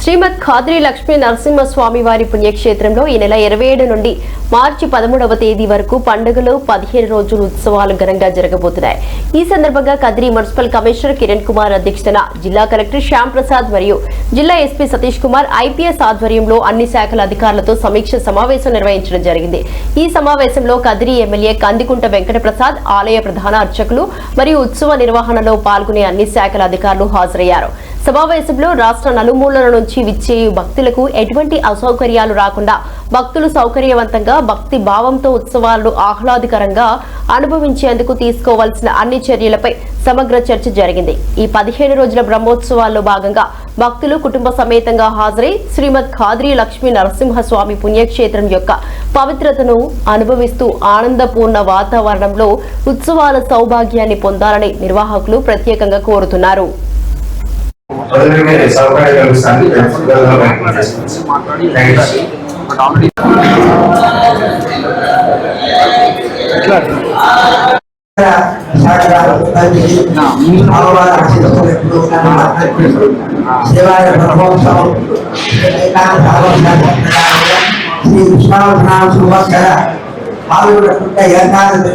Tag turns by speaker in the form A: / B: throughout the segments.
A: శ్రీమద్ ఖాద్రి లక్ష్మీ నరసింహస్వామి వారి పుణ్యక్షేత్రంలో ఈ నెల 27 నుండి మార్చి 13వ తేదీ వరకు పండుగలు 15 రోజులు ఉత్సవాలు ఘనంగా జరగబోతున్నాయి. ఈ సందర్భంగా కద్రి మున్సిపల్ కమిషనర్ కిరణ్ కుమార్ అధ్యక్షతన జిల్లా కలెక్టర్ శ్యామ్ ప్రసాద్ మరియు జిల్లా ఎస్పీ సతీష్ కుమార్ ఐపీఎస్ ఆధ్వర్యంలో అన్ని శాఖల అధికారులతో సమీక్ష సమావేశం నిర్వహించడం జరిగింది. ఈ సమావేశంలో కద్రి ఎమ్మెల్యే కందికుంట వెంకట ప్రసాద్, ఆలయ ప్రధాన అర్చకులు మరియు ఉత్సవ నిర్వహణలో పాల్గొనే అన్ని శాఖల అధికారులు హాజరయ్యారు. సమావేశంలో రాష్ట్ర నలుమూలల నుంచి విచ్చేయు భక్తులకు ఎటువంటి అసౌకర్యాలు రాకుండా భక్తులు సౌకర్యవంతంగా భక్తి భావంతో ఉత్సవాలను ఆహ్లాదకరంగా అనుభవించేందుకు తీసుకోవాల్సిన అన్ని చర్యలపై సమగ్ర చర్చ జరిగింది. ఈ 15 రోజుల బ్రహ్మోత్సవాల్లో భాగంగా భక్తులు కుటుంబ సమేతంగా హాజరై శ్రీమద్ ఖాద్రి లక్ష్మీ నరసింహస్వామి పుణ్యక్షేత్రం యొక్క పవిత్రతను అనుభవిస్తూ ఆనందపూర్ణ వాతావరణంలో ఉత్సవాల సౌభాగ్యాన్ని పొందాలని నిర్వాహకులు ప్రత్యేకంగా కోరుతున్నారు.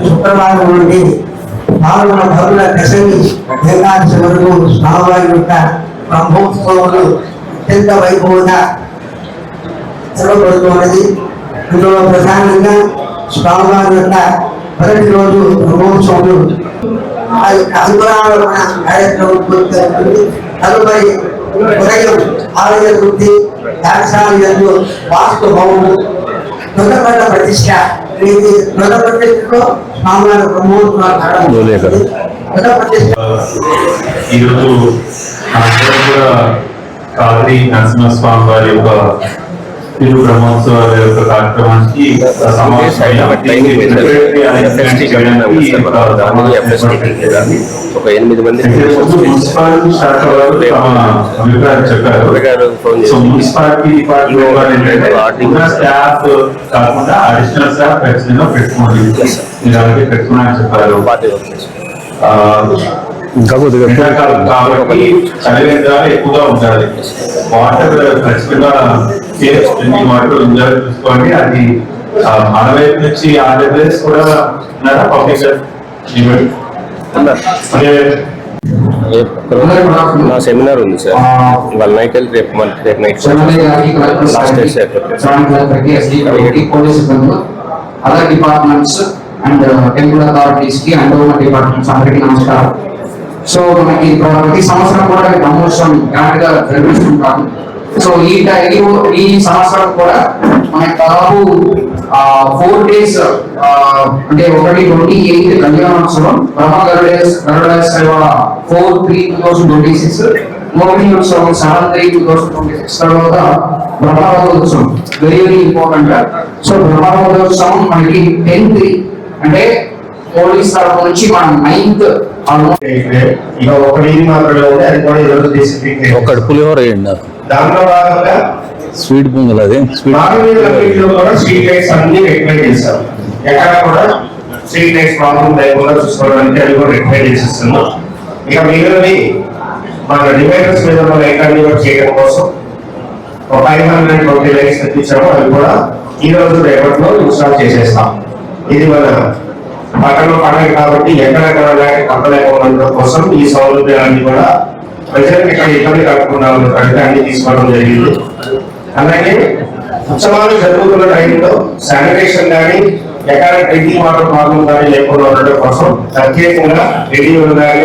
B: శుక్రవారం నుండి పాల్గొన్న భక్తుల దశమి ఏకాదశి వరకు స్వామివారి యొక్క బ్రహ్మోత్సవాలు అత్యంత వైభవంగా జరగబడుతున్నది. ఇందులో ప్రధానంగా స్వామివారి యొక్క మొదటి రోజు బ్రహ్మోత్సవాలు ఆ యొక్క అంకురాల కార్యక్రమం పూర్తవుతుంది. తదుపరి ఉదయం ఆలయ వృద్ధి, దాక్షాలయంలో వాస్తు భవనం, దొంగపడ్డ ప్రతిష్ట, ప్రతిష్టలో స్వామివారి బ్రహ్మోత్సవాలు
C: ఈరోజు ఖాద్రి నరసింహస్వామి వారి యొక్క తిరు బ్రహ్మోత్సవాల యొక్క కార్యక్రమానికి మున్సిపాలిటీ శాఖ వారు తమ అభిప్రాయం చెప్పారు. సో మున్సిపాలిటీ డిపార్ట్మెంట్ స్టాఫ్ కాకుండా అడిషనల్ స్టాఫ్ ఖచ్చితంగా పెట్టుకోండి, మీరు అలాగే పెట్టుకున్నారని చెప్పారు. కాబట్టి చలివేంద్రాలు ఎక్కువగా ఉండాలి. వాటర్ ఖచ్చితంగా డ్రింకింగ్ వాటర్ ఎంజాయ్ చూసుకోండి. అది మన వైపు నుంచి ఆంధ్రప్రదేశ్ కూడా ఉన్నారా పబ్లిక్
D: నా సెమినార్ ఉంది సార్, వాళ్ళ నైట్ వెళ్ళి రేపు night
B: other departments and temple authorities కి అండ్ డిపార్ట్మెంట్స్ అందరికీ నమస్కారం. సో మనకి ప్రతి సంవత్సరం కూడా బ్రహ్మోత్సవం గ్రాండ్ గా నిర్వహిస్తుంటాము. సో ఈ సంవత్సరం కూడా మనకి దాదాపు 4 days అంటే 1-28 కళ్యాణోత్సవం, బ్రహ్మ గరుడ సేవ 4/3/2026, మోహిని ఉత్సవం 7/3/2026, తర్వాత Brahmotsavam very important. So Brahmotsavam మనకి 10th అంటే పోలీస్ తరఫు నుంచి మనం 9th
D: ఒకటి పులిహోర వేయండి.
C: దాంట్లో భాగంగా
D: స్వీట్ పొంగల్, అదే
C: స్ట్రీట్ లైట్స్ అన్ని రికమెండ్ చేస్తాం. ఎక్కడ కూడా స్ట్రీట్ లైట్స్ ప్రాబ్లం లేకుండా చూసుకోవడానికి అది కూడా రికమెండ్ చేసేస్తున్నాం. ఇక మిగిలినవి మన డివైడర్స్ మీద లైట్ చేయడం కోసం 520 లైట్స్ తెప్పించాము. అవి కూడా ఈ రోజు రేపట్లో ఇన్స్టాల్ చేసేస్తాం. ఇది మన పట్టణ పండుగ కాబట్టి ఎక్కడెక్కడ పంట లేకుండా కోసం ఈ సౌలభ్యాలన్నీ కూడా ప్రజలకు ఇక్కడ ఇబ్బంది కలగకుండా ఉండడానికి అన్ని తీసుకోవడం జరిగింది. అలాగే ఉత్సవాలు జరుగుతున్న టైంలో శానిటేషన్ కానీ ఎక్కడ డ్రింకింగ్ వాటర్ ప్రాబ్లం కానీ లేకుండా ఉండడం కోసం ప్రత్యేకంగా రెడీ ఉండాలి.